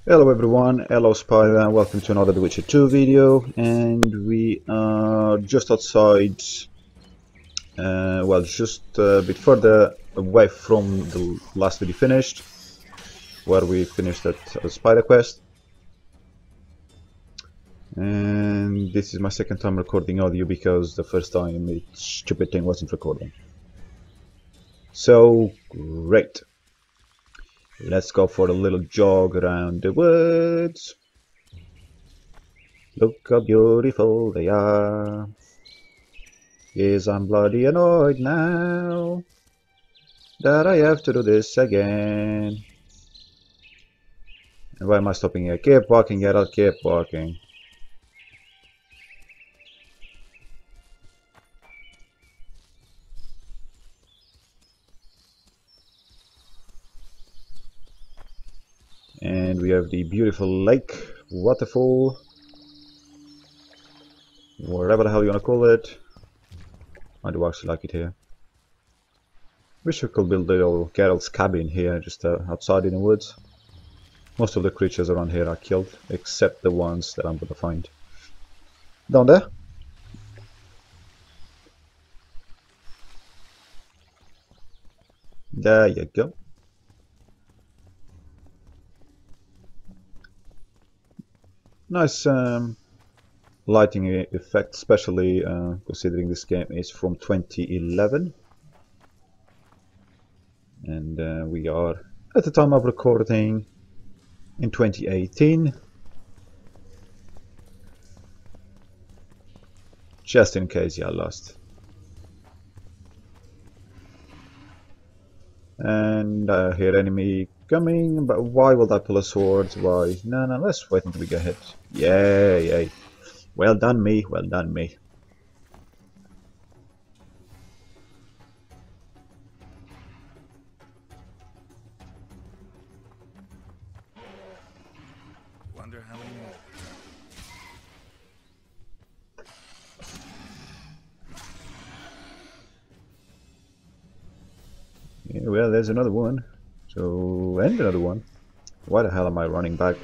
Hello everyone, hello Spider, and welcome to another The Witcher 2 video. And we are just outside, just a bit further away from the last video finished, where we finished at Spider Quest. And this is my second time recording audio because the first time the stupid thing wasn't recording. So, great. Let's go for a little jog around the woods. Look how beautiful they are. Yes, I'm bloody annoyed now that I have to do this again. And why am I stopping here? Keep walking, Geralt, keep walking. And we have the beautiful lake, waterfall, whatever the hell you wanna call it. I do actually like it here. Wish we could build a little Geralt's cabin here, just outside in the woods. Most of the creatures around here are killed, except the ones that I'm gonna find down there. There you go. Nice lighting effect, especially considering this game is from 2011. And we are, at the time of recording, in 2018. Just in case you are lost. And I hear enemy coming, but why will I pull a sword? Why? No, let's wait until we get hit. Yay. Well done me, well done me. Wonder how many more. Yeah, well, there's another one. So, and another one. Why the hell am I running back?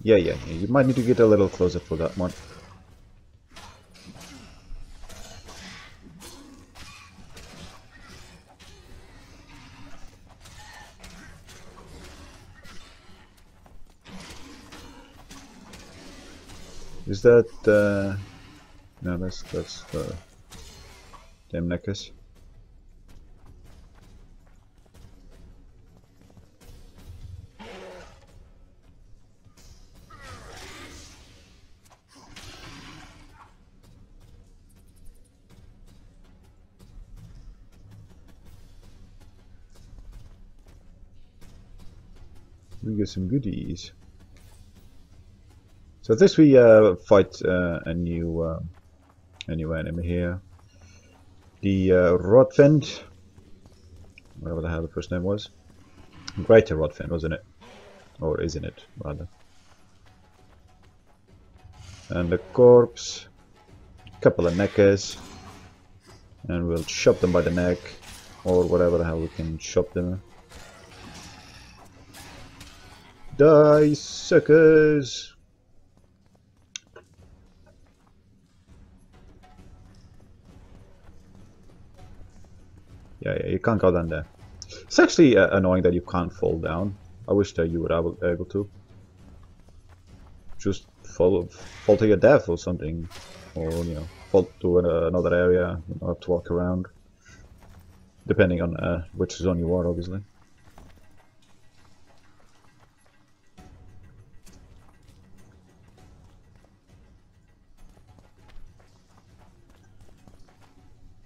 Yeah, you might need to get a little closer for that one. Is that, no, that's damn neckers. We get some goodies. So this we fight a new enemy here. The Rodfend, whatever the hell the first name was. Greater Rodfend, wasn't it? Or isn't it, rather. And the corpse, couple of neckers, and we'll chop them by the neck, or whatever the hell we can chop them. Die, suckers! Yeah, you can't go down there. It's actually annoying that you can't fall down. I wish that you were able to. Just fall to your death or something, or fall to another area. You don't have to walk around, depending on which zone you are, obviously.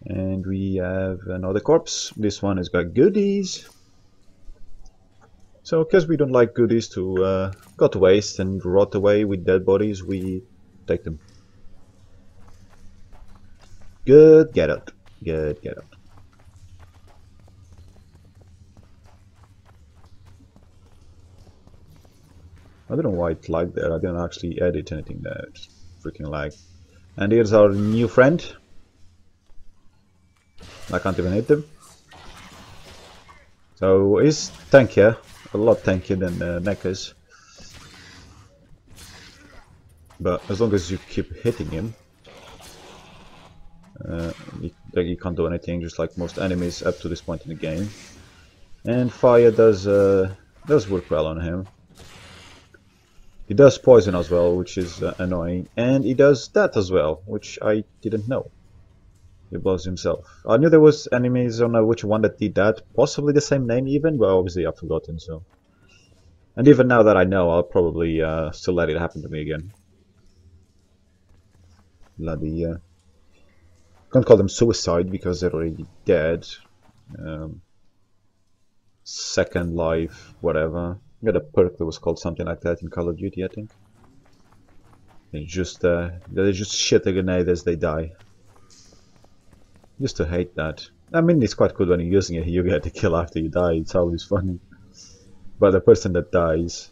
And we have another corpse. This one has got goodies. So, because we don't like goodies to go to waste and rot away with dead bodies, we take them. Good, get out. Good, get out. I don't know why it lagged there. I didn't actually edit anything there. It's freaking lag. And here's our new friend. I can't even hit them. So he's tankier, a lot tankier than Nekker's. But as long as you keep hitting him, you can't do anything, just like most enemies up to this point in the game. And fire does work well on him. He does poison as well, which is annoying, and he does that as well, which I didn't know. He blows himself. I knew there was enemies on which one that did that, possibly the same name even, but obviously I've forgotten. So, and even now that I know, I'll probably still let it happen to me again. Bloody can't call them suicide because they're already dead. Second life, whatever. I got a perk that was called something like that in Call of Duty, I think. They just shit a grenade as they die. Used to hate that. I mean, it's quite good when you're using it. You get the kill after you die. It's always funny. But the person that dies,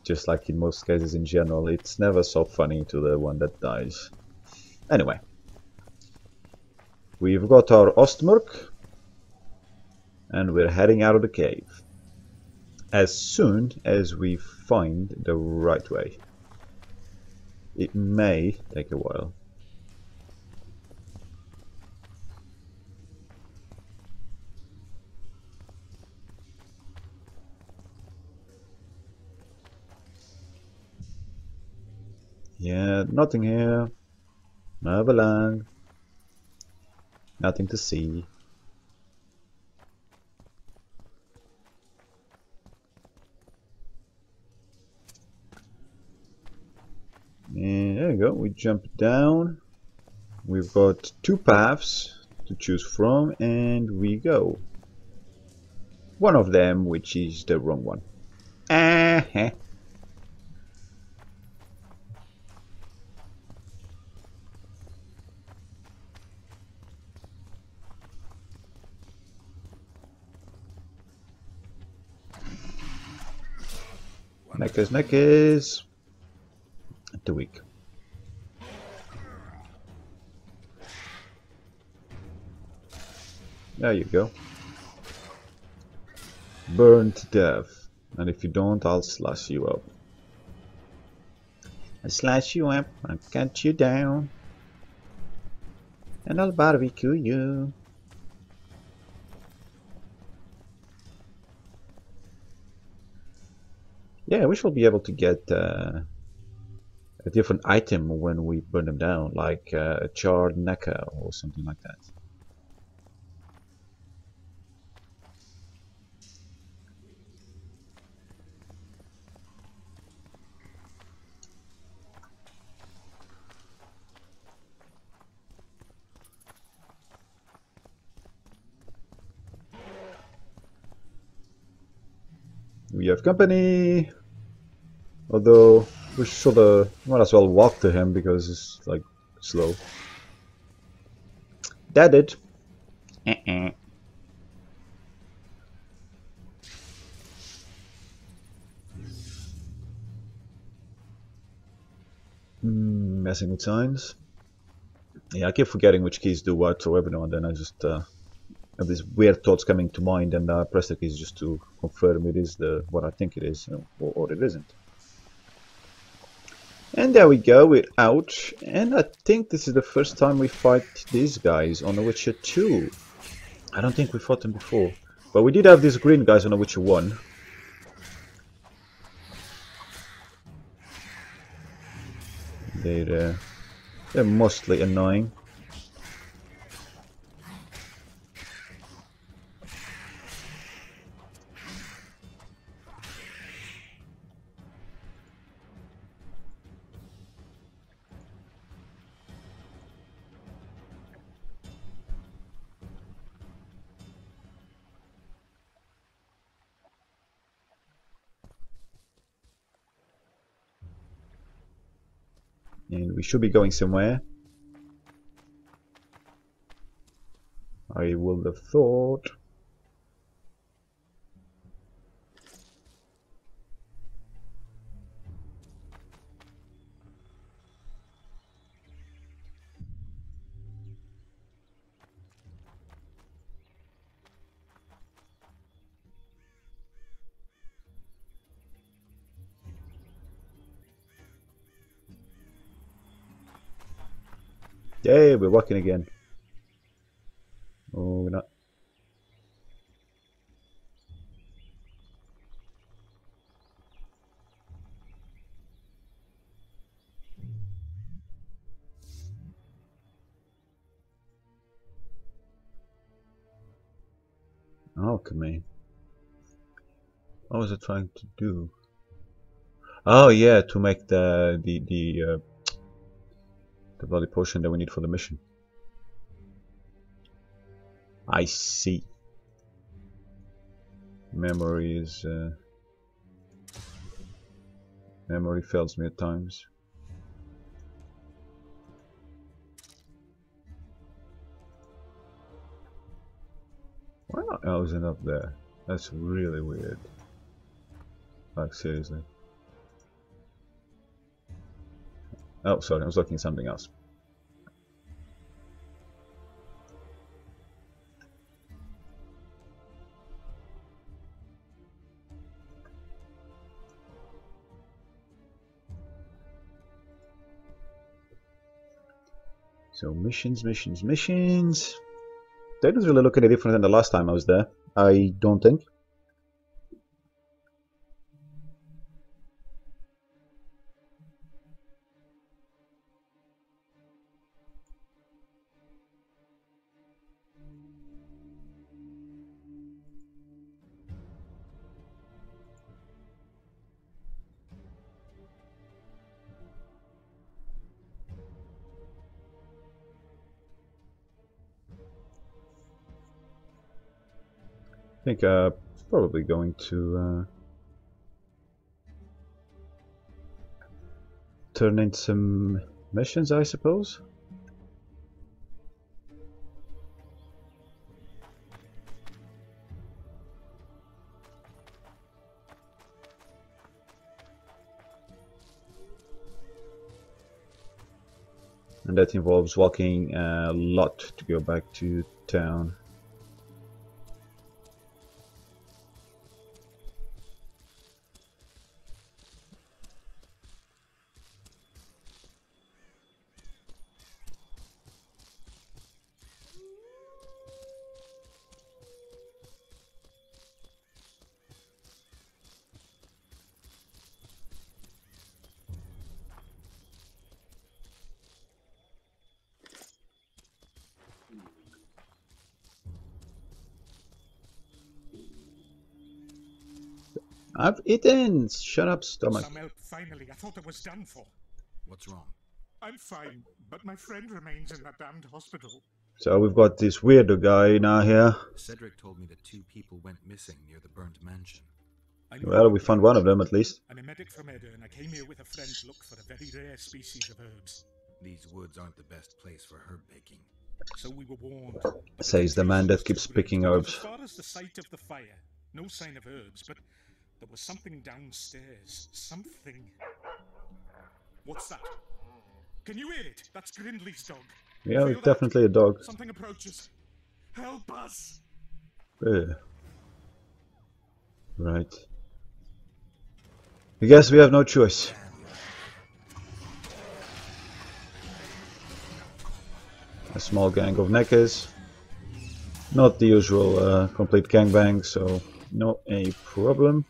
just like in most cases in general, it's never so funny to the one that dies. Anyway, we've got our Ostmark, and we're heading out of the cave as soon as we find the right way. It may take a while. Yeah, nothing here. Never long. Nothing to see. And there we go, we jump down. We've got two paths to choose from, and we go. One of them, which is the wrong one. Neckers. Too weak. There you go. Burn to death. And if you don't, I'll slash you up. I'll slash you up, I'll cut you down. And I'll barbecue you. Yeah, we should be able to get a different item when we burn them down, like a charred necker or something like that. We have company, although we should might as well walk to him because it's like slow. That it. Messing with signs. Yeah, I keep forgetting which keys do what, so every now and then I just have these weird thoughts coming to mind, and I press the keys just to confirm it is what I think it is, or it isn't. And there we go, we're out, and I think this is the first time we fight these guys on The Witcher 2. I don't think we fought them before, but we did have these green guys on The Witcher 1. They're mostly annoying. And we should be going somewhere. I would have thought. Yay, we're walking again. Oh, we're not. Alchemy. What was it trying to do? Oh yeah, to make the bloody potion that we need for the mission. I see. Memory is memory fails me at times. Why not Elzen up there? That's really weird. Like seriously. Oh, sorry, I was looking at something else. So missions. They don't really look any different than the last time I was there. I don't think. I think probably going to turn in some missions, I suppose. And that involves walking a lot to go back to town. I've eaten! Shut up, stomach. Some help, finally. I thought it was done for. What's wrong? I'm fine, but my friend remains in that damned hospital. So we've got this weirdo guy now here. Cedric told me that 2 people went missing near the burnt mansion. Well, we found one of them at least. I'm a medic from Edda, and I came here with a friend to look for a very rare species of herbs. These woods aren't the best place for herb picking. So we were warned. Says the man that keeps picking herbs. As far as the site of the fire, no sign of herbs, but there was something downstairs. Something. What's that? Can you hear it? That's Grindley's dog. Yeah, it's definitely a dog. Something approaches. Help us! Right. I guess we have no choice. A small gang of neckers. Not the usual complete gangbang, so not a problem.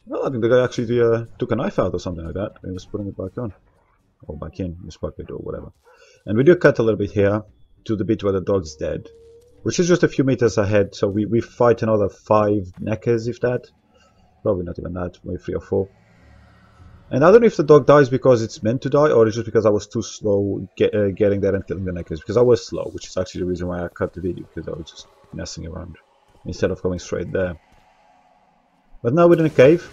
Well, I think the guy actually took a knife out or something like that and was putting it back on. Or back in his pocket or whatever. And we do cut a little bit here to the bit where the dog's dead. Which is just a few meters ahead, so we fight another 5 neckers, if that. Probably not even that, maybe 3 or 4. And I don't know if the dog dies because it's meant to die, or it's just because I was too slow getting there and killing the neckers. Because I was slow, which is actually the reason why I cut the video, because I was just messing around instead of going straight there. But now we're in a cave.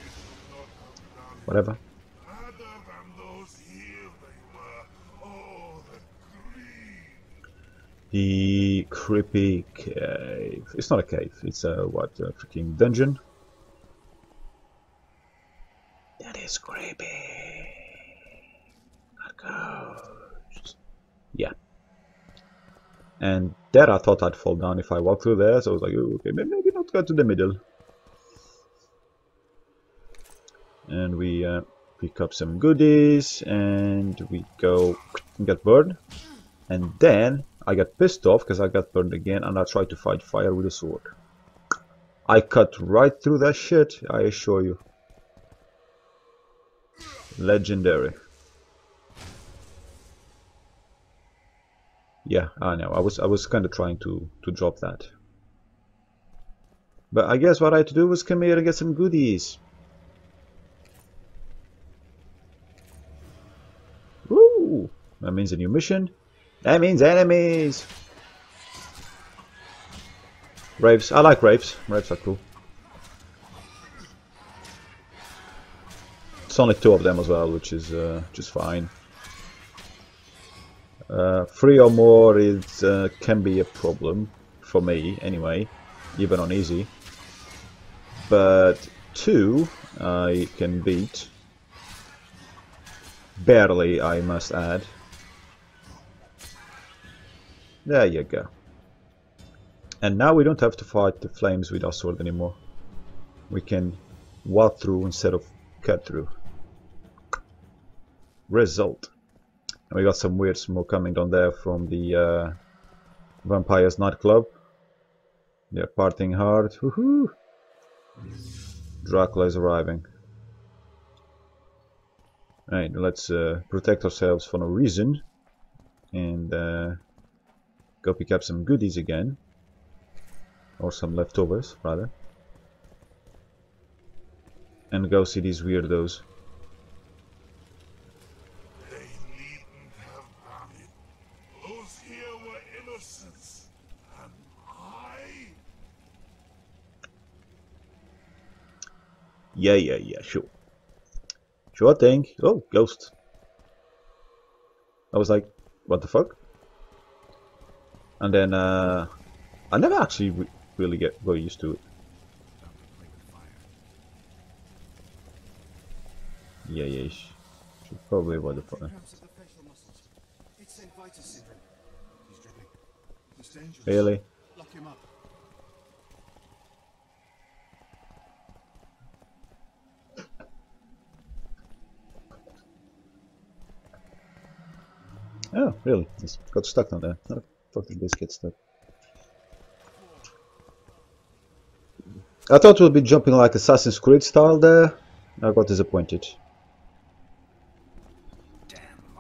Whatever. The creepy cave. It's not a cave. It's a what? A freaking dungeon. That is creepy. Ghost. Yeah. And There I thought I'd fall down if I walked through there, so I was like, oh, okay, maybe not go to the middle. And we pick up some goodies, and we go and get burned. And then I got pissed off because I got burned again, and I tried to fight fire with a sword. I cut right through that shit, I assure you. Legendary. Yeah, I know. I was kind of trying to drop that. But I guess what I had to do was come here and get some goodies. Woo! That means a new mission. That means enemies! Rapes. I like rapes. Rapes are cool. It's only 2 of them as well, which is just fine. 3 or more is can be a problem for me anyway, even on easy. But 2 I can beat. Barely, I must add. There you go. And now we don't have to fight the flames with our sword anymore. We can walk through instead of cut through. Result. And we got some weird smoke coming down there from the Vampire's nightclub. They're partying hard. Woohoo! Dracula is arriving. Right, let's protect ourselves for no reason. And go pick up some goodies again. Or some leftovers, rather. And go see these weirdos. They needn't have done it. Those here were innocents. And I... Yeah, sure. Sure thing. Oh, ghost. I was like, what the fuck? And then, I never actually really got used to it. Yeah, should probably avoid the fire. Really? Lock him up. Oh, really? Just got stuck on there. How the fuck did this get stuck? I thought it would be jumping like Assassin's Creed style there. I got disappointed.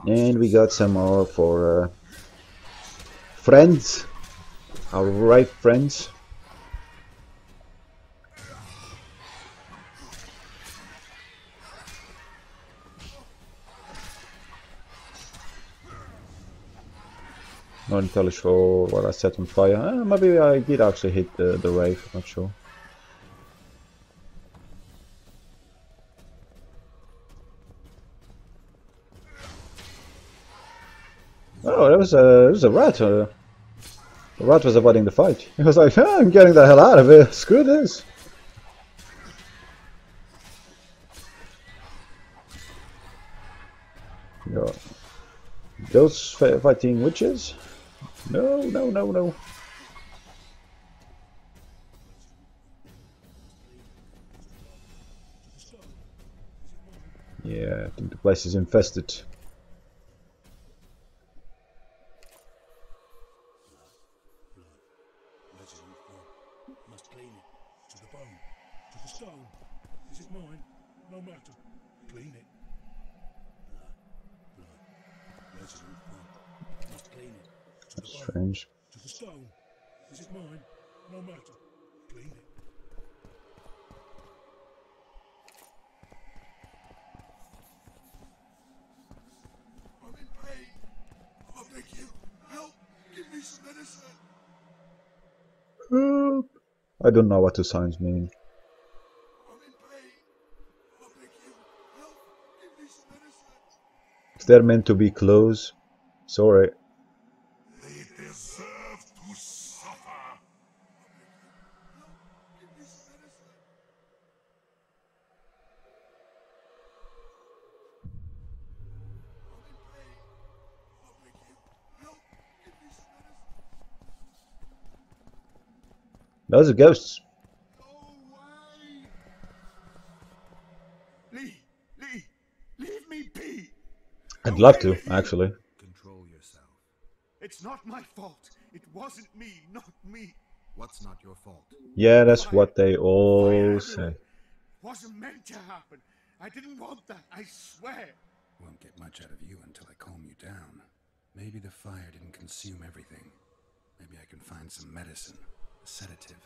And we got some more for friends. Our right friends. Not entirely sure what I set on fire. Maybe I did actually hit the rave, not sure. Oh, there was a rat. The rat was avoiding the fight. He was like, oh, I'm getting the hell out of here. Screw this. Yeah. Those fighting witches? No. Yeah, I think the place is infested. Must clean it to the bone, to the stone. Is it mine? No matter. Clean it. Blood. Resident blood. Must clean it to the bone. Strange. To the stone. Is it mine? No matter. Clean it. I'm in pain. I beg you, help. Give me some medicine. Help. I don't know what the signs mean. I'm in pain. I beg you, help. Give me some medicine. If they're meant to be close, sorry. They deserve to suffer. Help. Give me some medicine. I'm in pain. I beg you, help. Give me some medicine. Those are ghosts. Go away! Lee! Leave me be! I'd love Away to, with you! actually. Control yourself. It's not my fault. It wasn't me, not me. What's not your fault? Yeah, that's Fire. what they all Fire say. everywhere. Wasn't meant to happen. I didn't want that, I swear. Won't get much out of you until I calm you down. Maybe the fire didn't consume everything. Maybe I can find some medicine, a sedative.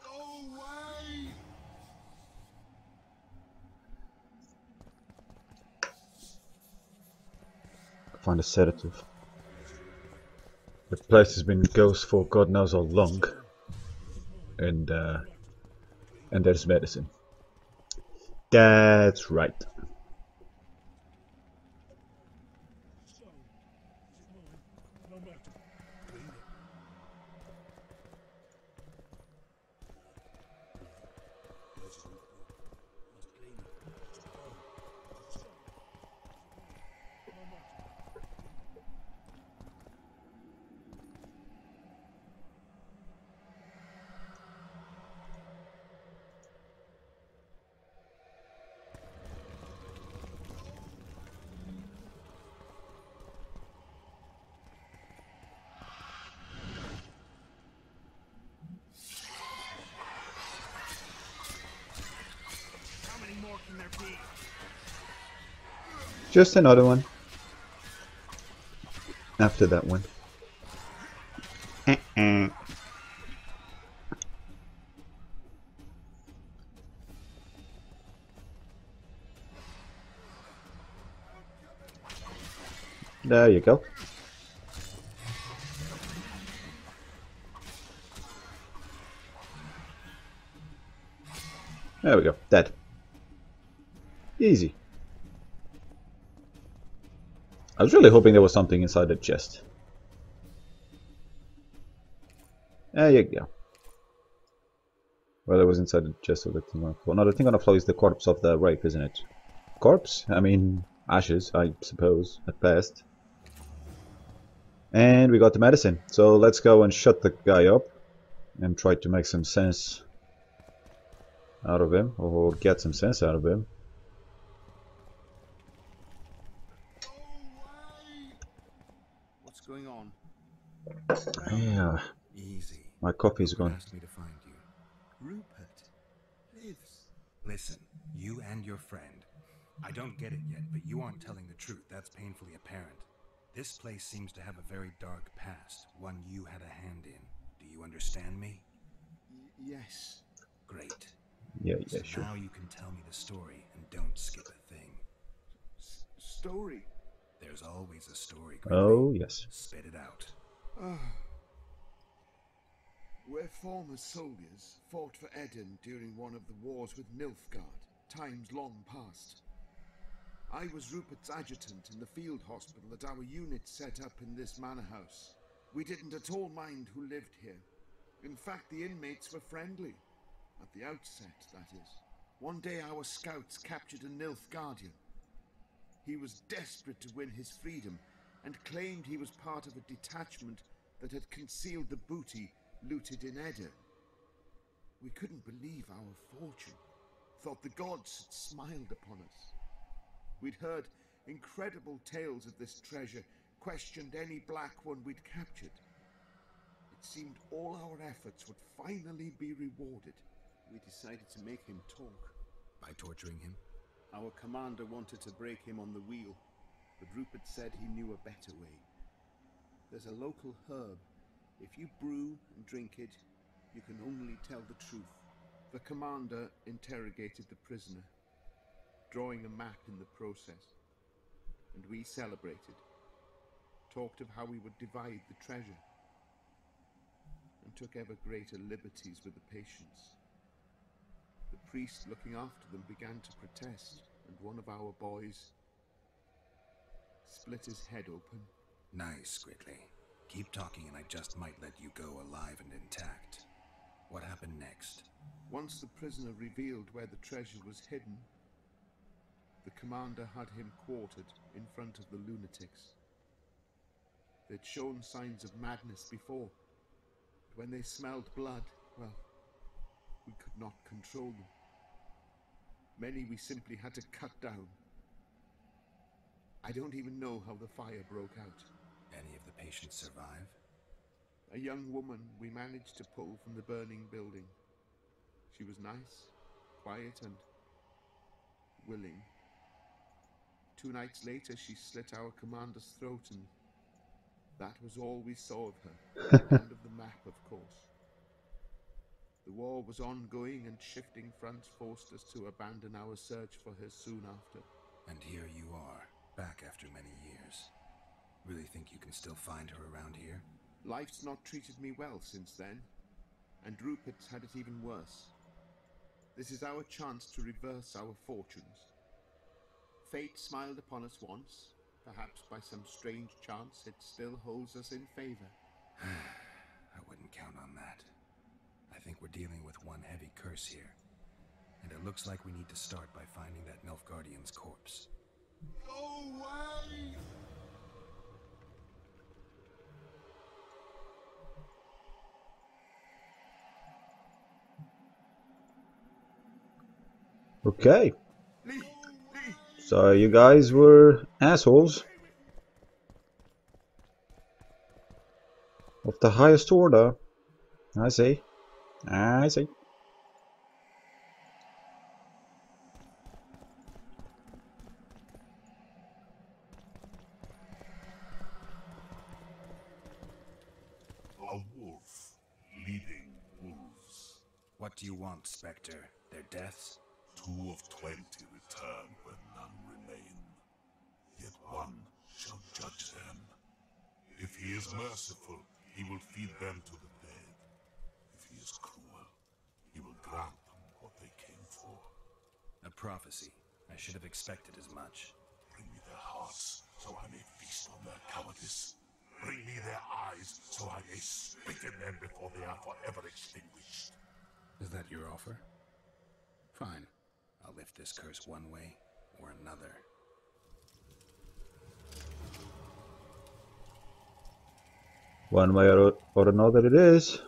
Go away! Find a sedative. The place has been ghost for God knows how long. And there's medicine. That's right. Stone. Is it mine? No matter. Clean it. This isn't good. Must clean it. To the bone. To the stone. No matter. How many more can there be? Just another one. After that one. There you go. There we go. Dead. Easy. I was really hoping there was something inside the chest. There you go. Well, it was inside the chest of the thing on the floor. No, the thing on the floor is the corpse of the rape, isn't it? Corpse? I mean, ashes, I suppose, at best. And we got the medicine. So let's go and shut the guy up and try to make some sense out of him, or get some sense out of him. What's going on? Yeah, Easy. my coffee's Rupert gone. asked me to find you. Rupert lives. Listen, you and your friend. I don't get it yet, but you aren't telling the truth. That's painfully apparent. This place seems to have a very dark past, one you had a hand in. Do you understand me? Yes. Great. Yeah, So sure. now you can tell me the story and don't skip a thing. Story. There's always a story, Gridley. Oh, yes. Spit it out. We're former soldiers, fought for Eden during one of the wars with Nilfgaard, times long past. I was Rupert's adjutant in the field hospital that our unit set up in this manor house. We didn't at all mind who lived here. In fact, the inmates were friendly. At the outset, that is. One day our scouts captured a Nilfgaardian. He was desperate to win his freedom and claimed he was part of a detachment that had concealed the booty looted in Eder. We couldn't believe our fortune, thought the gods had smiled upon us. We'd heard incredible tales of this treasure, questioned any black one we'd captured. It seemed all our efforts would finally be rewarded. We decided to make him talk. By torturing him? Our commander wanted to break him on the wheel, but Rupert said he knew a better way. There's a local herb. If you brew and drink it, you can only tell the truth. The commander interrogated the prisoner, drawing a map in the process. And we celebrated, talked of how we would divide the treasure, and took ever greater liberties with the patients. The priest looking after them began to protest, and one of our boys split his head open. Nice, Gridley. Keep talking and I just might let you go alive and intact. What happened next? Once the prisoner revealed where the treasure was hidden, the commander had him quartered in front of the lunatics. They'd shown signs of madness before, but when they smelled blood, well, we could not control them. Many we simply had to cut down. I don't even know how the fire broke out. Any of the patients survive? A young woman we managed to pull from the burning building. She was nice, quiet, and willing. 2 nights later, she slit our commander's throat, and that was all we saw of her. End of the map, of course. The war was ongoing, and shifting fronts forced us to abandon our search for her soon after. And here you are, back after many years. Really think you can still find her around here? Life's not treated me well since then, and Rupert's had it even worse. This is our chance to reverse our fortunes. Fate smiled upon us once. Perhaps by some strange chance it still holds us in favor. I wouldn't count on that. I think we're dealing with one heavy curse here. And it looks like we need to start by finding that Nilfgaardian's corpse. Go away! Okay. So you guys were assholes. Of the highest order. I see. I see. A wolf leading wolves. What do you want, Spectre? Their deaths? 2 of 20 return when none remain. Yet one shall judge them. If he is merciful, he will feed them to the dead. If he is cruel, he will grant them what they came for. A prophecy. I should have expected as much. Bring me their hearts, so I may feast on their cowardice. Bring me their eyes, so I may spit in them before they are forever extinguished. Is that your offer? Fine. I'll lift this curse one way or another. One way or another it is.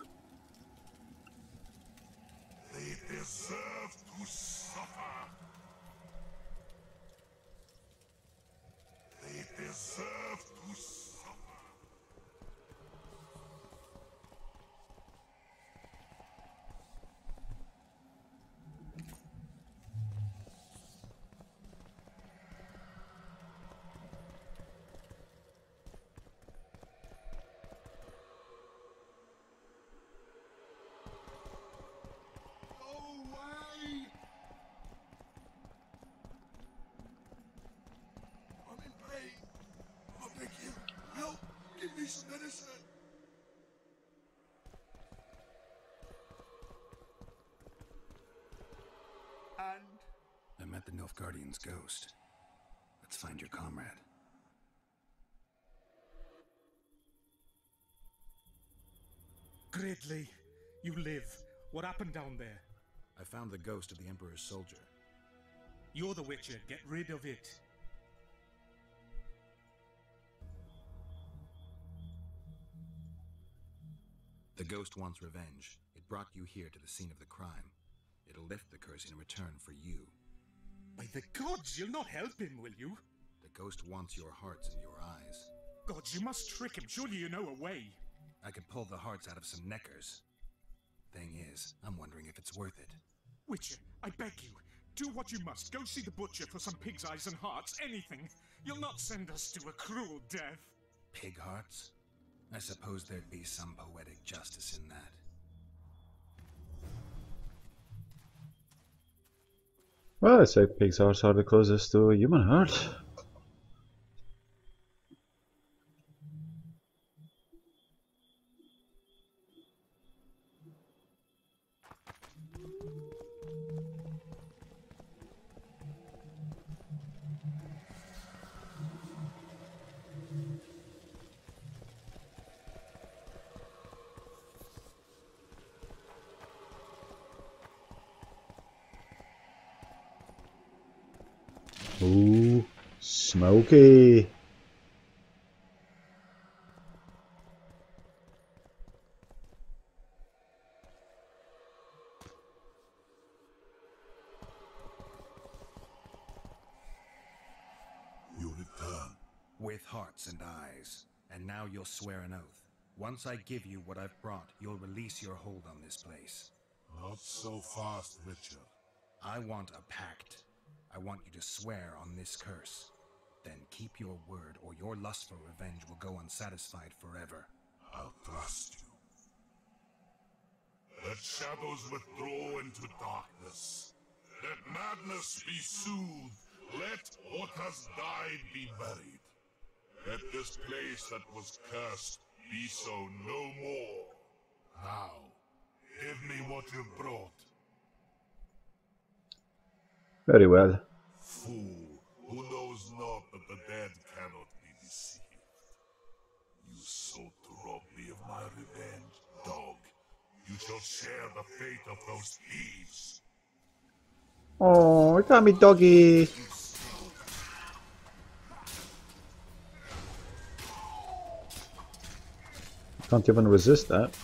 They deserve to suffer. They deserve to suffer. Medicine. And I met the Nilfgaardian's ghost. Let's find your comrade. Gridley, you live. What happened down there? I found the ghost of the Emperor's soldier. You're the Witcher. Get rid of it. The ghost wants revenge. It brought you here to the scene of the crime. It'll lift the curse in return for you. By the gods, you'll not help him, will you? The ghost wants your hearts and your eyes. Gods, you must trick him. Surely you know a way. I could pull the hearts out of some neckers. Thing is, I'm wondering if it's worth it. Witcher, I beg you, do what you must. Go see the butcher for some pig's eyes and hearts, anything. You'll not send us to a cruel death. Pig hearts? I suppose there'd be some poetic justice in that. Well, I'd say pig's hearts are the closest to a human heart. Ooh, smoky. With hearts and eyes. And now you'll swear an oath. Once I give you what I've brought, you'll release your hold on this place. Not so fast, Witcher. I want a pact. I want you to swear on this curse. Then keep your word, or your lust for revenge will go unsatisfied forever. I'll trust you. Let shadows withdraw into darkness. Let madness be soothed. Let what has died be buried. Let this place that was cursed be so no more. Now, give me what you've brought. Very well. Fool, who knows not that the dead cannot be deceived. You sought to rob me of my revenge, dog. You shall share the fate of those thieves. Oh, it got me, doggy. Can't even resist that.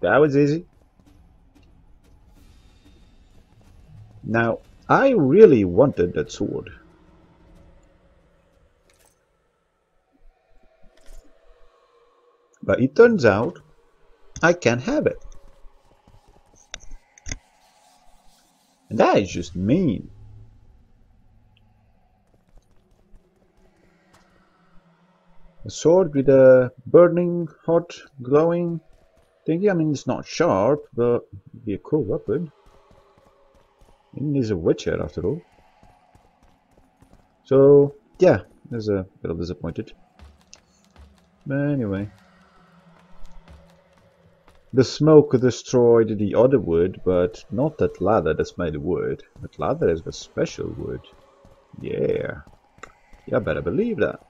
That was easy. Now, I really wanted that sword. But it turns out I can't have it. And that is just mean. A sword with a burning, hot, glowing thingy. I mean, it's not sharp, but it'd be a cool weapon. It is a Witcher after all. So, yeah, there's a little disappointed. But anyway. The smoke destroyed the other wood, but not that ladder that's made of wood. That ladder has got special wood. Yeah. You better believe that.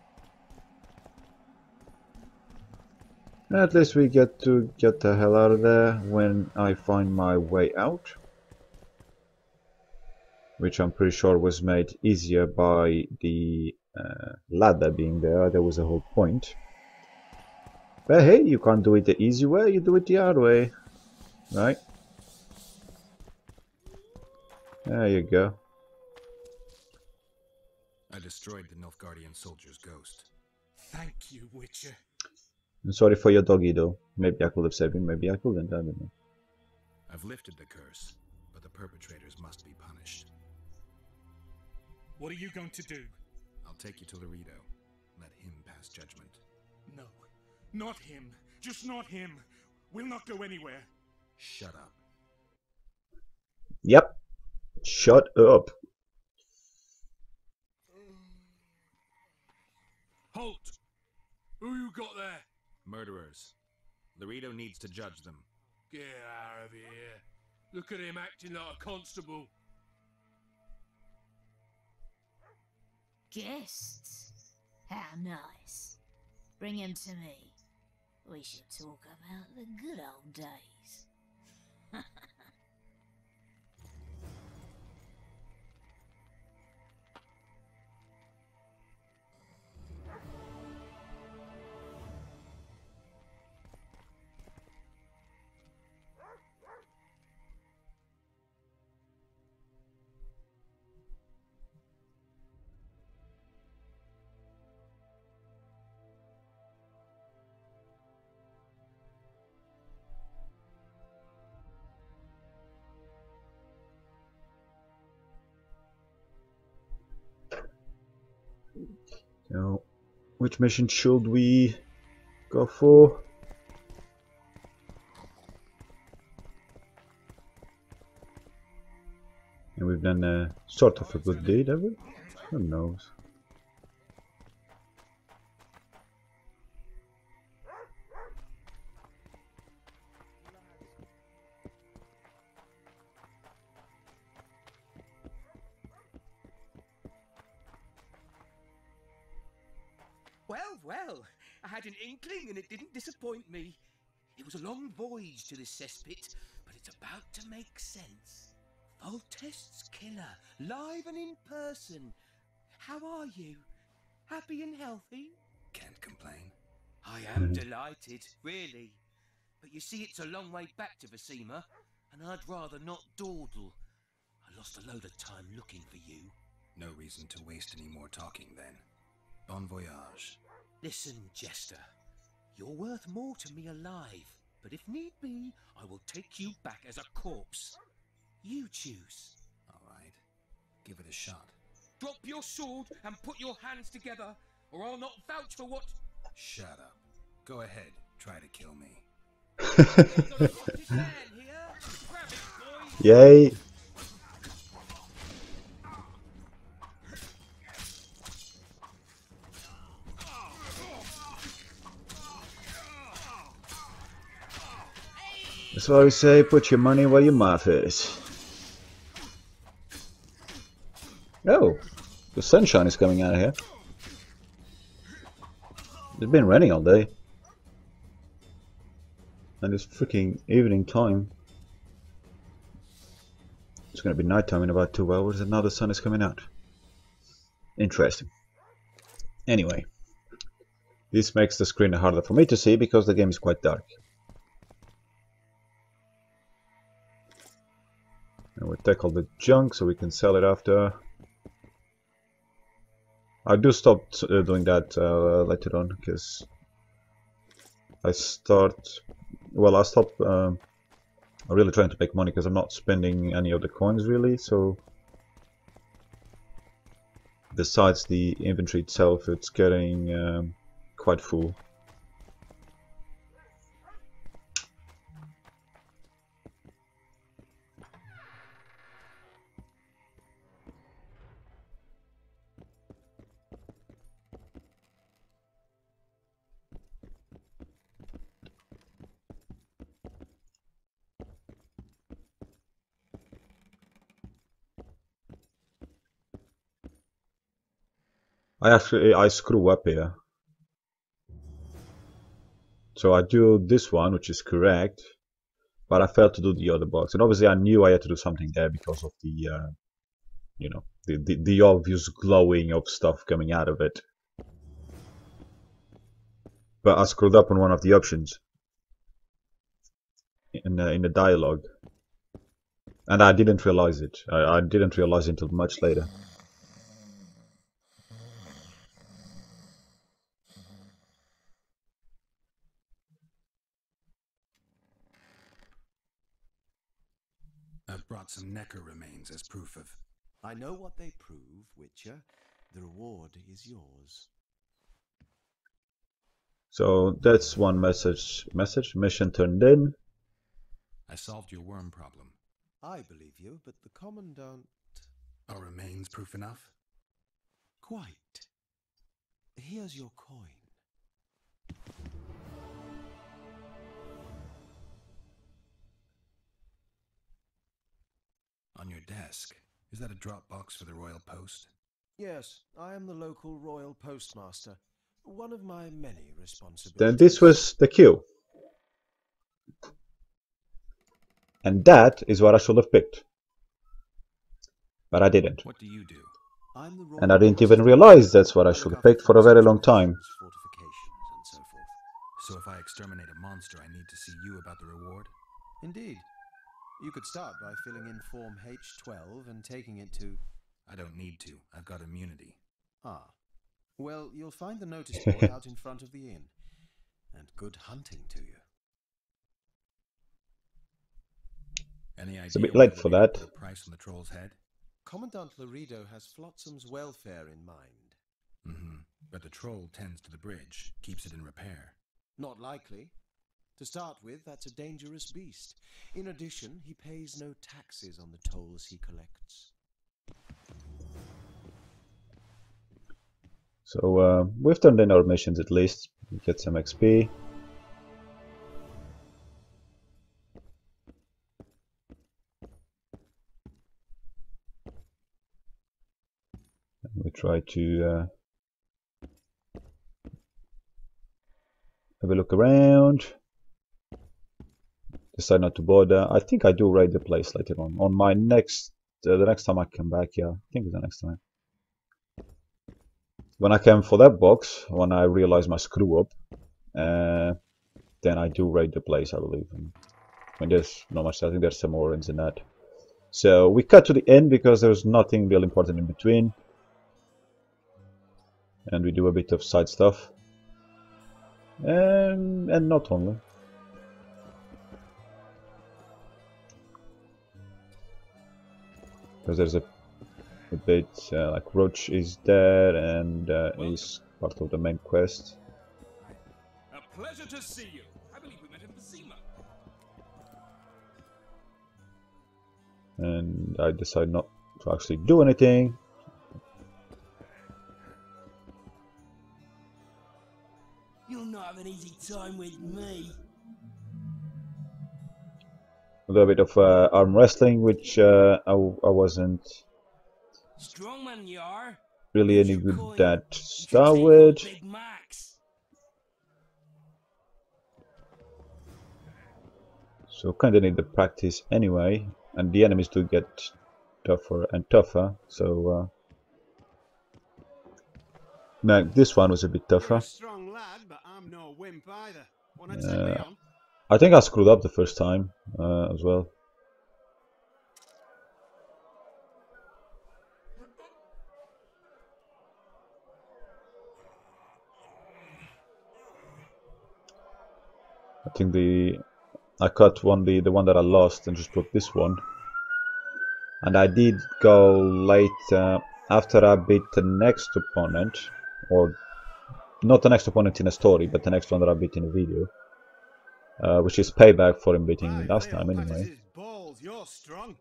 At least we get to get the hell out of there when I find my way out. Which I'm pretty sure was made easier by the ladder being there. There was a whole point. But hey, you can't do it the easy way, you do it the hard way. Right? There you go. I destroyed the Nilfgaardian soldier's ghost. Thank you, Witcher. I'm sorry for your doggy though. Maybe I could have saved him, maybe I couldn't, I don't know. I've lifted the curse, but the perpetrators must be punished. What are you going to do? I'll take you to Laredo. Let him pass judgment. No, not him. Just not him. We'll not go anywhere. Shut up. Yep. Shut up. Halt! Who you got there? Murderers. Laredo needs to judge them. Get out of here. Look at him acting like a constable. Guests? How nice. Bring him to me. We should talk about the good old days. So, which mission should we go for? And we've done a sort of a good deed, have we? Who knows? Well, I had an inkling and it didn't disappoint me. It was a long voyage to this cesspit, but it's about to make sense. Voltest's killer, live and in person. How are you? Happy and healthy? Can't complain. I am delighted, really. But you see, it's a long way back to Vecima, and I'd rather not dawdle. A lost a load of time looking for you. No reason to waste any more talking then. Bon voyage. Listen, Jester. You're worth more to me alive, but if need be, I will take you back as a corpse. You choose. Alright. Give it a shot. Drop your sword and put your hands together, or I'll not vouch for what... Shut up. Go ahead. Try to kill me. Yay! That's why we say put your money where your mouth is. Oh, the sunshine is coming out of here. It's been raining all day. And it's freaking evening time. It's gonna be nighttime in about 2 hours and now the sun is coming out. Interesting. Anyway. This makes the screen harder for me to see because the game is quite dark. And we take all the junk so we can sell it after. I do stop doing that later on because I stopped really trying to make money because I'm not spending any of the coins really, so besides the inventory itself it's getting quite full. I screw up here. So I do this one, which is correct, but I failed to do the other box. And obviously I knew I had to do something there because of the, you know, the obvious glowing of stuff coming out of it. But I screwed up on one of the options in the dialogue. And I didn't realize it. I didn't realize it until much later. I've brought some Necker remains as proof of... I know what they prove, Witcher. The reward is yours. So that's one mission turned in. I solved your worm problem. I believe you, but the Commandant... Are remains proof enough? Quite. Here's your coin. On your desk. Is that a drop box for the Royal Post? Yes, I am the local Royal Postmaster. One of my many responsibilities. Then this was the queue. And that is what I should have picked. But I didn't. What do you do? I'm the And I didn't even realize that's what I should have picked for a very long time. Fortifications and so forth. So if I exterminate a monster, I need to see you about the reward? Indeed. You could start by filling in Form H12 and taking it to... I don't need to. I've got immunity. Ah. Well, you'll find the notice board out in front of the inn. And good hunting to you. Any idea It's a bit late for that. The price on the troll's head? Commandant Laredo has Flotsam's welfare in mind. Mm-hmm. But the troll tends to the bridge, keeps it in repair. Not likely. To start with, that's a dangerous beast. In addition, he pays no taxes on the tolls he collects. So we've turned in our missions at least. We get some XP. And we try to have a look around. Decide not to bother. I think I do raid the place later on my next, the next time I come back. Yeah, I think it's the next time. When I came for that box, when I realized my screw up, then I do raid the place, I believe. And I mean, there's not much. I think there's some more ins in that. So we cut to the end because there's nothing real important in between. And we do a bit of side stuff. And not only. Because there's a bit like Roach is there and is part of the main quest. A pleasure to see you. I believe we met in Toshiba. And I decide not to actually do anything. You'll not have an easy time with me. A little bit of arm wrestling, which I wasn't Strong man you are. really Here's any your good coin. at You can start take on with. Big Max. So kinda need the practice anyway, and the enemies do get tougher and tougher, so now this one was a bit You're tougher. a strong lad, but I'm no wimp either. Wanna take me on? I think I screwed up the first time as well. I think I cut the one that I lost and just put this one. And I did go late after I beat the next opponent, or not the next opponent in a story, but the next one that I beat in a video, which is payback for him beating me last time anyway. His balls, you're strong.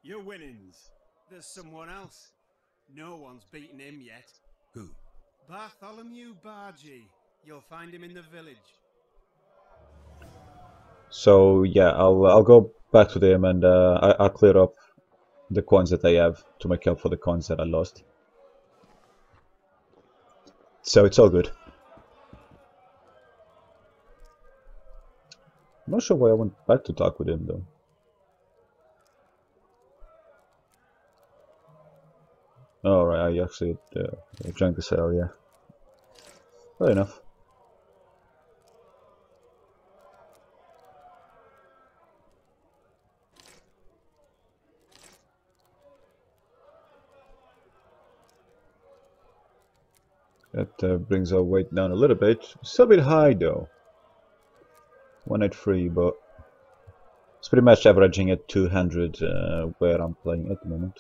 You're winnings. There's someone else. No one's beaten him yet. Who? Bartholomew Bargy. You'll find him in the village. So yeah, I'll go back to them and I'll clear up the coins that I have to make up for the coins that I lost. So it's all good. I'm not sure why I went back to talk with him though. Alright, I actually drank the sale, yeah. Fair enough. That brings our weight down a little bit. Still a bit high though. 183, but it's pretty much averaging at 200 where I'm playing at the moment.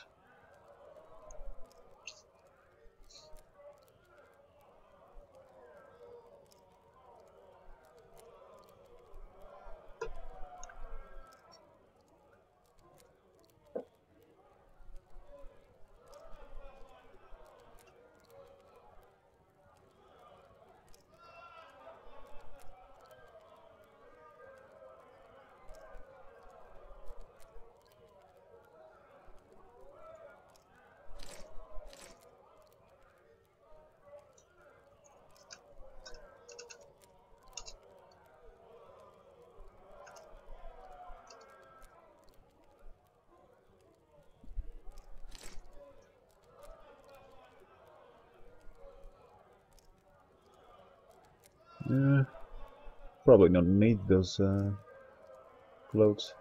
Yeah, probably not need those clothes.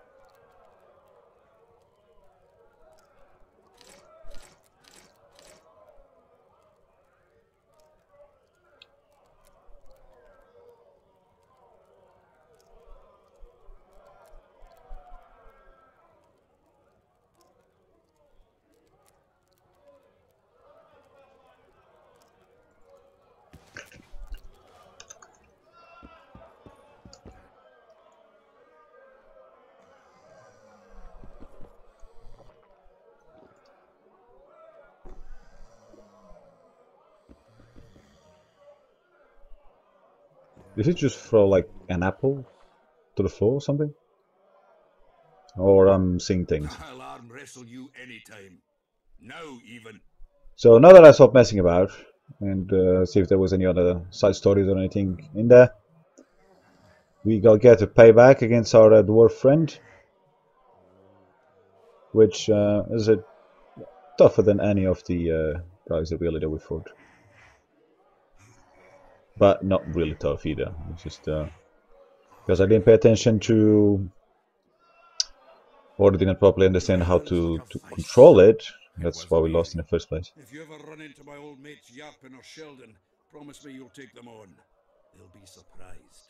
Did he just throw like an apple to the floor or something? Or I'm seeing things. I'll arm wrestle you anytime. Now even. So now that I stopped messing about and see if there was any other side stories or anything in there, we gotta get a payback against our dwarf friend, which is tougher than any of the guys that really that we fought. But not really tough either. It's just because I didn't pay attention to or didn't properly understand how to control it. That's why we lost in the first place. If you ever run into my old mates Yappin or Sheldon, promise me you'll take them on. They'll be surprised.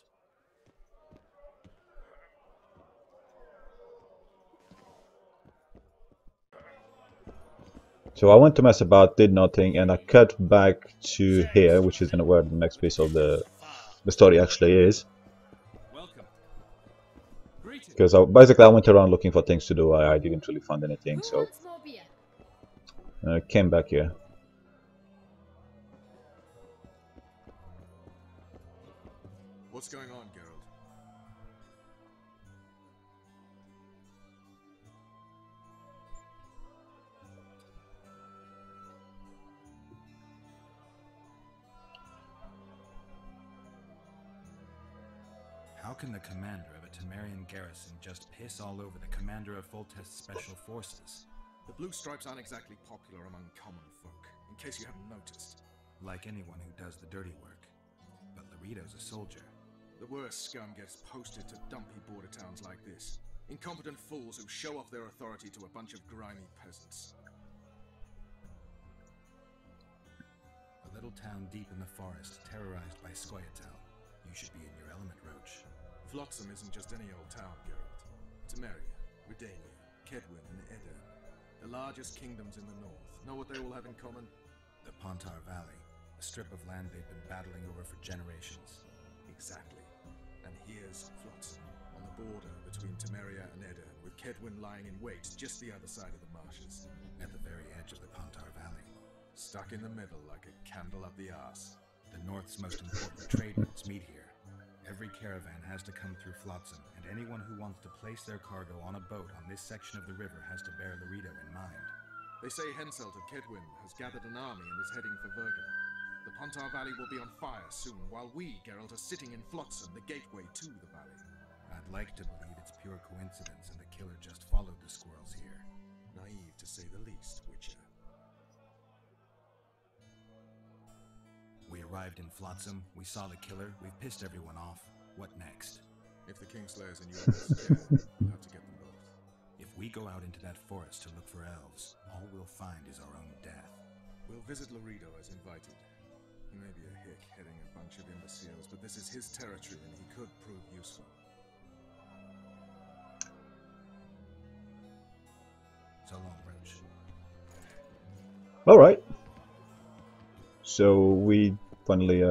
So I went to mess about, did nothing, and I cut back to here, which is where the next piece of the story actually is. Because basically I went around looking for things to do. I didn't really find anything, so I came back here. What's going on, Geralt? How can the commander of a Temerian garrison just piss all over the commander of Foltest's special forces? The blue stripes aren't exactly popular among common folk, in case you haven't noticed. Like anyone who does the dirty work. But Laredo's a soldier. The worst scum gets posted to dumpy border towns like this. Incompetent fools who show off their authority to a bunch of grimy peasants. A little town deep in the forest, terrorized by Scoia'tael. You should be in your element, Roach. Flotsam isn't just any old town, Geralt. Temeria, REDEngine, Kedwin, and Edirn. The largest kingdoms in the north. Know what they all have in common? The Pontar Valley, a strip of land they've been battling over for generations. Exactly. And here's Flotsam, on the border between Temeria and Edirn, with Kedwin lying in wait just the other side of the marshes. At the very edge of the Pontar Valley. Stuck in the middle like a candle up the arse. The North's most important trade routes meet here. Every caravan has to come through Flotsam, and anyone who wants to place their cargo on a boat on this section of the river has to bear Laredo in mind. They say Henselt of Kedwin has gathered an army and is heading for Vergen. The Pontar Valley will be on fire soon, while we, Geralt, are sitting in Flotsam, the gateway to the valley. I'd like to believe it's pure coincidence and the killer just followed the squirrels here. Naive, to say the least, Witcher. We arrived in Flotsam, we saw the killer, we've pissed everyone off. What next? If the Kingslayer's in your best care, we'll have to get them both. If we go out into that forest to look for elves, all we'll find is our own death. We'll visit Laredo as invited. He may be a hick heading a bunch of imbeciles, but this is his territory and he could prove useful. So long, Roach. Alright. So we finally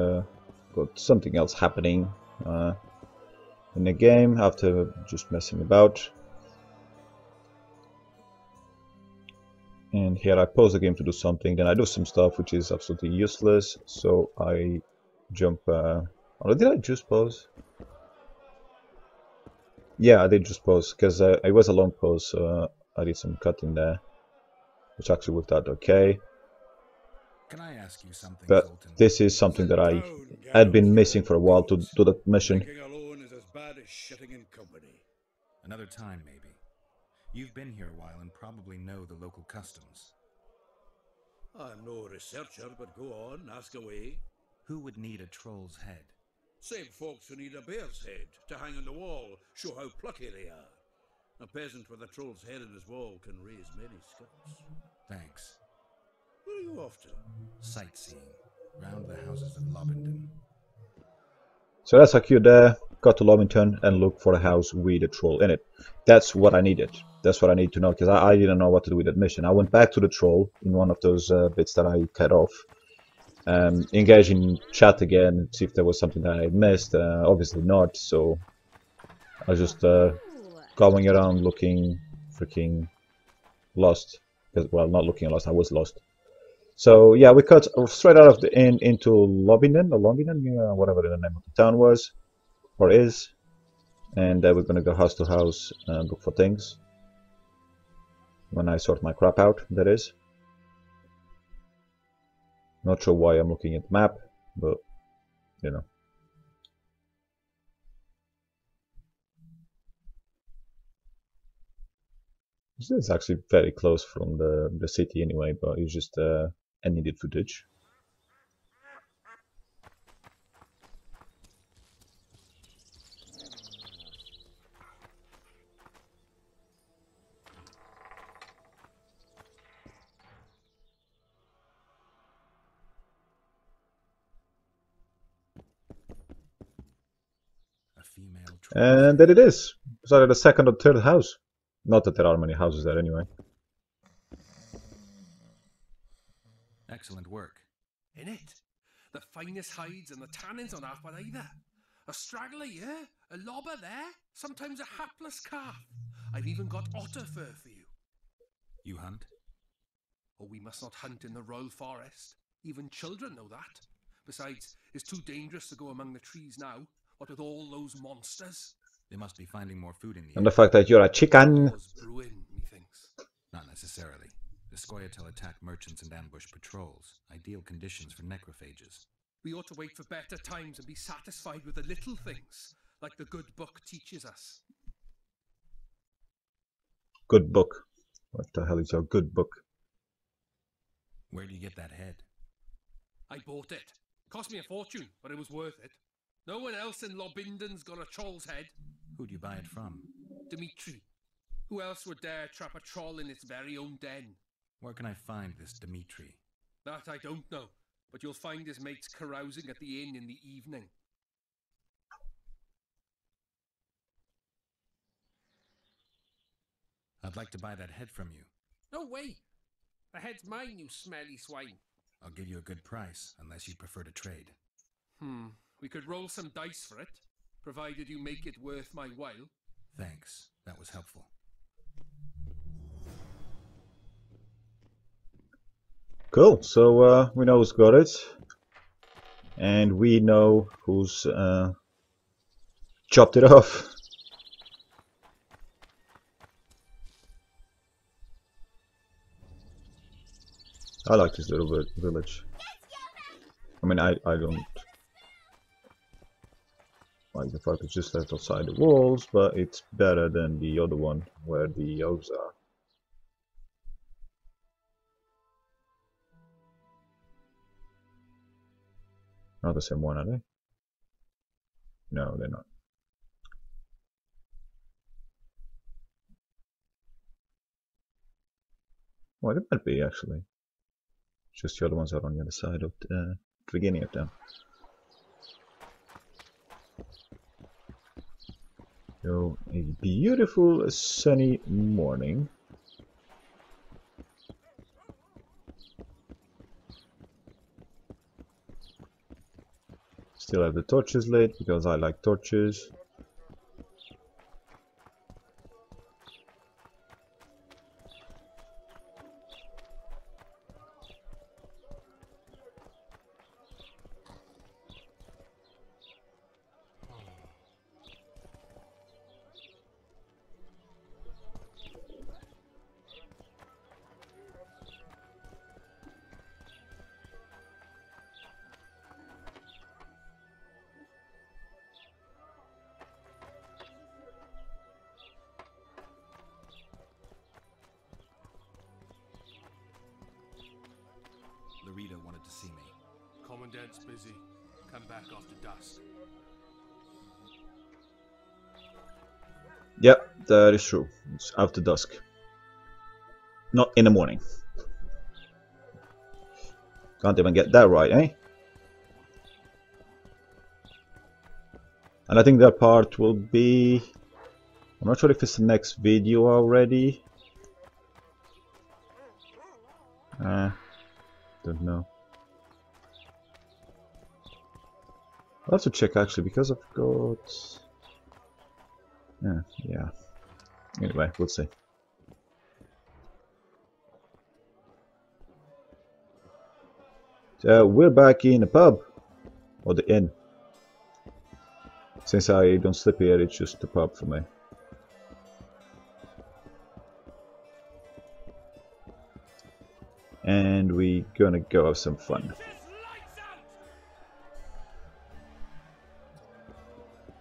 got something else happening in the game after just messing about. And here I pause the game to do something, then I do some stuff which is absolutely useless, so I jump... oh, did I just pause? Yeah, I did just pause, because it was a long pause, so I did some cutting there, which actually worked out okay. Can I ask you something, But Zoltan? this is something that I had been missing for a while to do that mission. Drinking alone is as bad as shitting in company. Another time, maybe. You've been here a while and probably know the local customs. I'm no researcher, but go on, ask away. Who would need a troll's head? Same folks who need a bear's head to hang on the wall, show how plucky they are. A peasant with a troll's head in his wall can raise many scuts. Thanks. Where are you off to? Sightseeing. Round the houses of Lobington. So that's a cue there. Got to Lobington and look for a house with a troll in it. That's what I needed. That's what I need to know, because I didn't know what to do with that mission. I went back to the troll in one of those bits that I cut off. Engage in chat again, see if there was something that I had missed. Obviously not, so I was just going around looking freaking lost. Well, not looking lost, I was lost. So yeah, we cut straight out of the inn into Lobington, or Lobington, yeah, whatever the name of the town was, or is. And we're gonna go house to house and look for things. When I sort my crap out, that is. Not sure why I'm looking at the map, but you know. This is actually very close from the city anyway, but it's just needed footage. And there it is. It's either the second or third house. Not that there are many houses there anyway. Excellent work. In it, the finest hides and the tannins on half by either. A straggler here, a lobber there, sometimes a hapless calf. I've even got otter fur for you. You hunt? Oh, we must not hunt in the royal forest. Even children know that. Besides, it's too dangerous to go among the trees now, what with all those monsters. They must be finding more food in the And the fact that you're a chicken. Brewing, methinks. Not necessarily. The Scoia'tael attack merchants and ambush patrols. Ideal conditions for necrophages. We ought to wait for better times and be satisfied with the little things, like the good book teaches us. Good book. What the hell is your good book? Where do you get that head? I bought it. Cost me a fortune, but it was worth it. No one else in Lobinden's got a troll's head. Who'd you buy it from? Dimitri. Who else would dare trap a troll in its very own den? Where can I find this Dimitri? That I don't know, but you'll find his mates carousing at the inn in the evening. I'd like to buy that head from you. No way! The head's mine, you smelly swine. I'll give you a good price, unless you prefer to trade. We could roll some dice for it, provided you make it worth my while. Thanks, that was helpful. Cool, so we know who's got it. And we know who's chopped it off. I like this little village. I mean, I don't like the fact it's just left outside the walls, but it's better than the other one where the elves are. Not the same one, are they? No, they're not. Well, they might be actually. Just the other ones are on the other side of the beginning of them. So, a beautiful sunny morning. Still have the torches lit because I like torches. Rita wanted to see me. Commandant's busy. Come back after dusk. Yep, that is true. It's after dusk. Not in the morning. Can't even get that right, eh? And I think that part will be... I'm not sure if it's the next video already. Don't know. I'll have to check actually because I've got... yeah. Anyway, we'll see. So we're back in the pub. Or the inn. Since I don't sleep here, it's just the pub for me. And we're gonna go have some fun.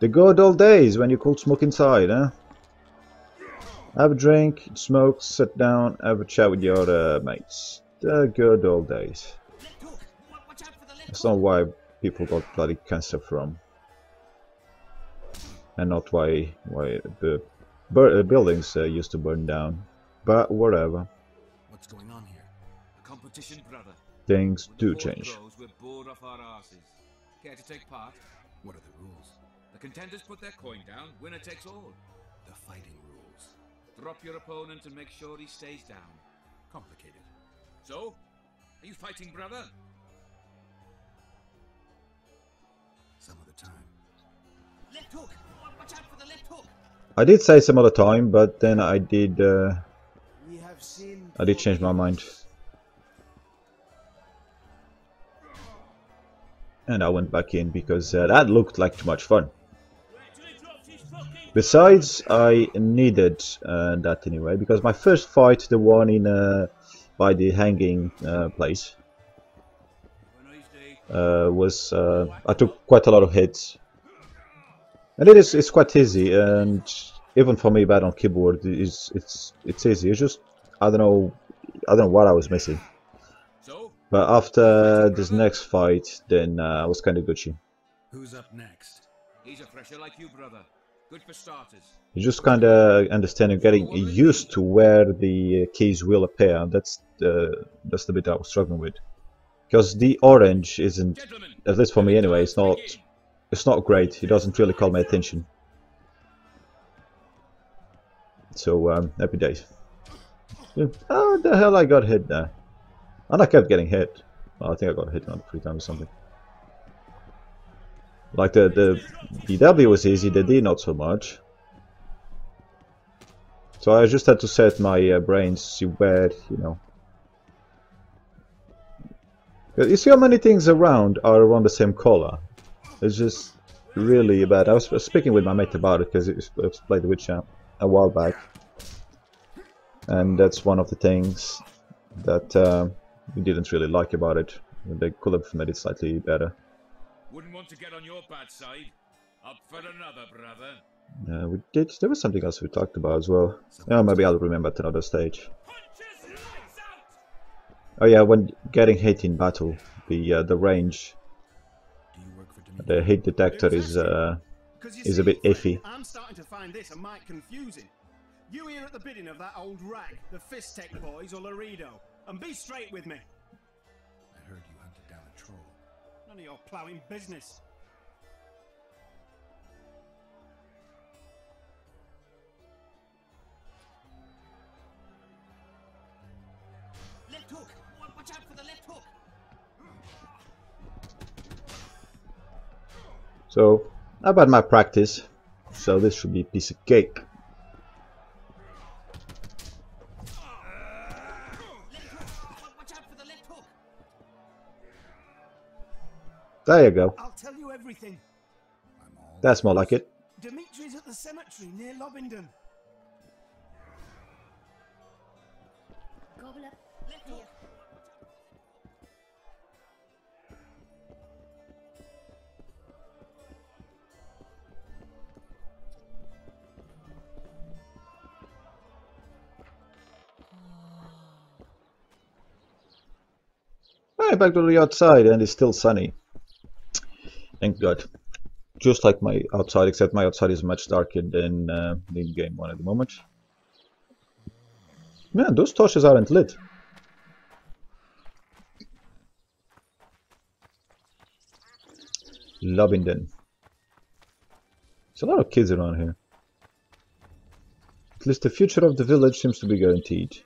The good old days when you could smoke inside, huh? Have a drink, smoke, sit down, have a chat with your mates. The good old days. That's not why people got bloody cancer from. And not why the buildings used to burn down. But whatever. What's going on here? A competition, brother. Things do change. We're bored off our asses. Care to take part? What are the rules? The contenders put their coin down, winner takes all. The fighting rules. Drop your opponent and make sure he stays down. Complicated. So? Are you fighting, brother? Some of the time. Left hook! Watch out for the left hook! I did say some other time, but then I did change my mind. And I went back in because that looked like too much fun. Besides, I needed that anyway, because my first fight, the one in by the hanging place, was I took quite a lot of hits, and it's quite easy, and even for me, bad on keyboard, it's easy. It's just I don't know what I was missing. But after this next fight, then I was kind of Gucci. Who's up next? He's a fresher like you, brother. Good for starters. You just kind of understanding, getting used to where the keys will appear. That's the bit I was struggling with, because the orange isn't, at least for me anyway, it's not great. It doesn't really call my attention. So happy days. Yeah. Oh, the hell! I got hit there, and I kept getting hit. Well, I think I got hit another 3 times or something. Like the W was easy, the D not so much. So I just had to set my brains to where, you know. You see how many things around are around the same color? It's just really bad. I was speaking with my mate about it because I played The Witcher a while back. And that's one of the things that we didn't really like about it. They could have made it slightly better. Wouldn't want to get on your bad side. Up for another, brother. We did. There was something else we talked about as well. Yeah, maybe I'll remember at another stage. Oh yeah, when getting hit in battle, the range, the hit detector is a bit iffy. I'm starting to find this a mite confusing. You here at the bidding of that old rag, the Fist Tech boys or Laredo, and be straight with me. I heard you hunted down a troll. None of your ploughing business. Left hook! Watch out for the left hook! So, I've had my practice, so this should be a piece of cake. There you go. I'll tell you everything. That's more like it. Dimitri's at the cemetery near Lobingdon. Gobble up. Left hook. Right, back to the outside, and it's still sunny. Thank God. Just like my outside, except my outside is much darker than the in-game one at the moment. Man, those torches aren't lit. Lobingdon. There's a lot of kids around here. At least the future of the village seems to be guaranteed.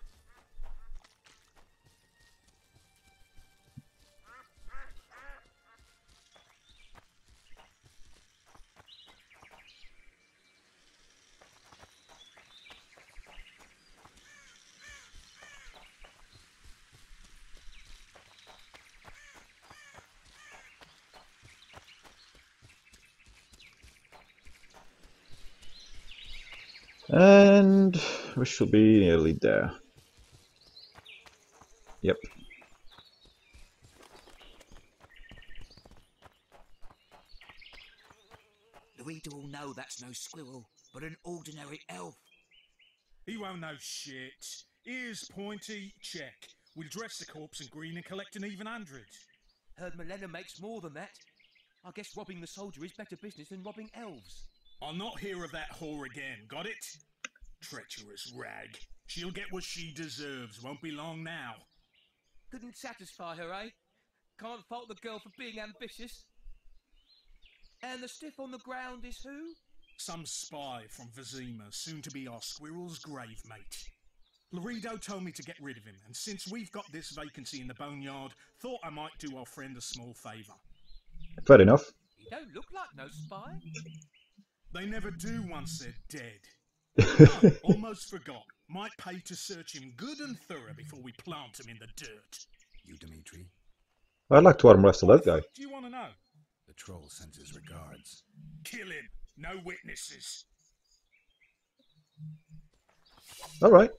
And we should be nearly there. Yep. We all know that's no squirrel, but an ordinary elf. He won't know shit. Ears pointy, check. We'll dress the corpse in green and collect an even 100. Heard Milena makes more than that. I guess robbing the soldier is better business than robbing elves. I'll not hear of that whore again, got it? Treacherous rag. She'll get what she deserves, won't be long now. Couldn't satisfy her, eh? Can't fault the girl for being ambitious. And the stiff on the ground is who? Some spy from Vizima, soon to be our squirrel's grave mate. Laredo told me to get rid of him, and since we've got this vacancy in the boneyard, thought I might do our friend a small favour. Fair enough. He don't look like no spy. They never do once they're dead. Oh, almost forgot. Might pay to search him good and thorough before we plant him in the dirt. You, Dimitri? I'd like to arm wrestle that guy. Do you want to know? The troll sends his regards. Kill him. No witnesses. All right.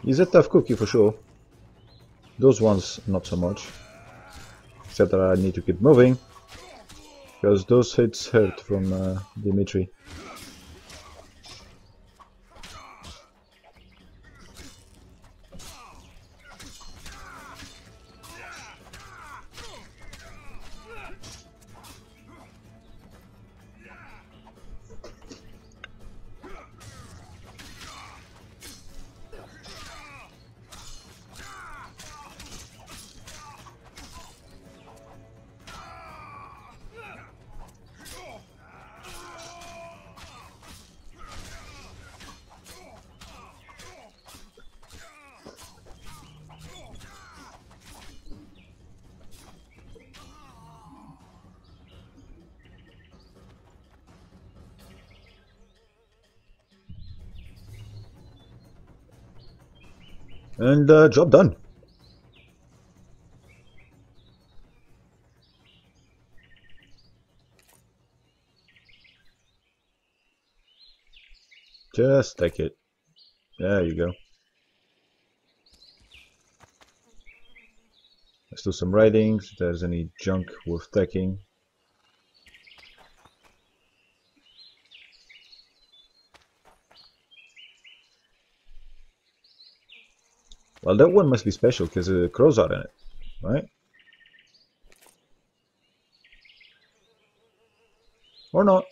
He's a tough cookie for sure. Those ones not so much. Except that I need to keep moving, because those hits hurt from Dimitri. And job done. Just take it. There you go. Let's do some ratings, if there's any junk worth taking. Well, that one must be special because crows are in it, right? Or not.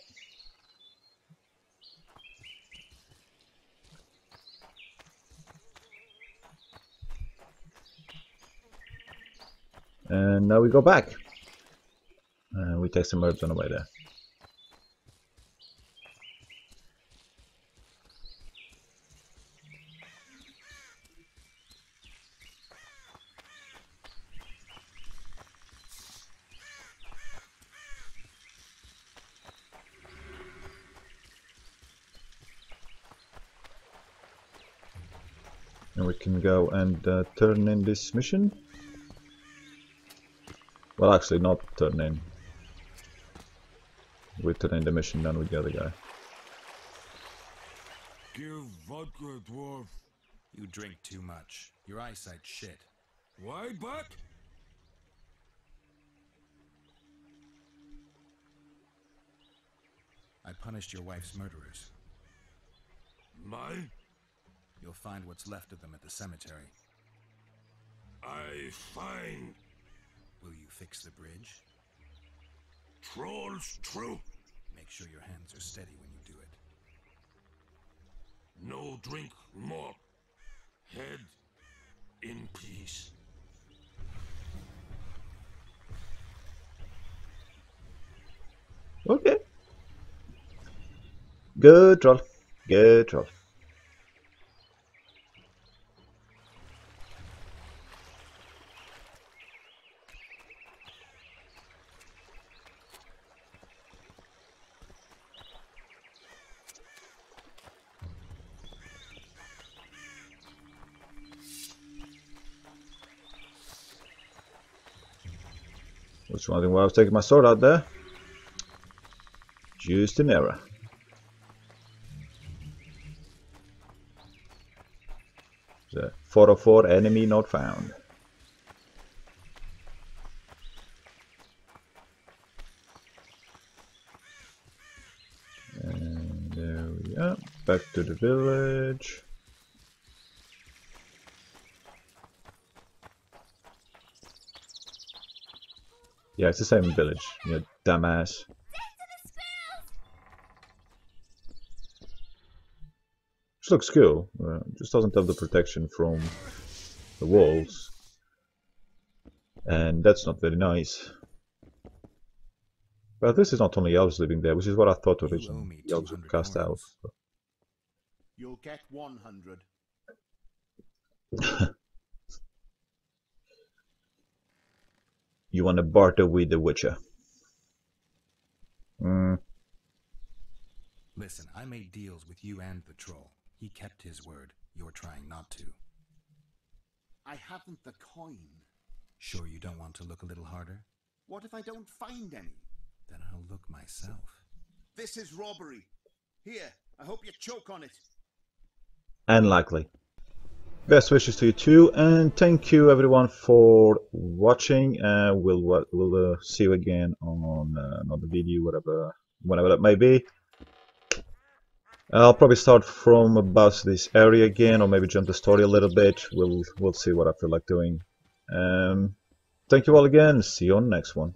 And now we go back. And we take some herbs on the way there. And we can go and turn in this mission. Well, actually not turn in. We turn in the mission done with the other guy. Give vodka, dwarf. You drink too much. Your eyesight's shit. Why, but? I punished your wife's murderers. Mine? You'll find what's left of them at the cemetery. I find... Will you fix the bridge? Trolls true. Make sure your hands are steady when you do it. No drink more. Head in peace. Okay. Good troll. Good troll. Just wondering why I was taking my sword out there. Just an error. The 404 enemy not found. And there we are. Back to the village. Yeah, it's the same village. You dumbass. Which looks cool. Just doesn't have the protection from the walls. And that's not very nice. But this is not only elves living there, which is what I thought originally. The elves would cast out. You'll get 100. You want to barter with the Witcher. Listen, I made deals with you and the troll. He kept his word. You're trying not to. I haven't the coin. Sure you don't want to look a little harder? What if I don't find any? Then I'll look myself. This is robbery. Here, I hope you choke on it. Unlikely. Best wishes to you too, and thank you everyone for watching. We'll see you again on another video, whenever that may be. I'll probably start from about this area again, or maybe jump the story a little bit. We'll see what I feel like doing. Thank you all again. See you on the next one.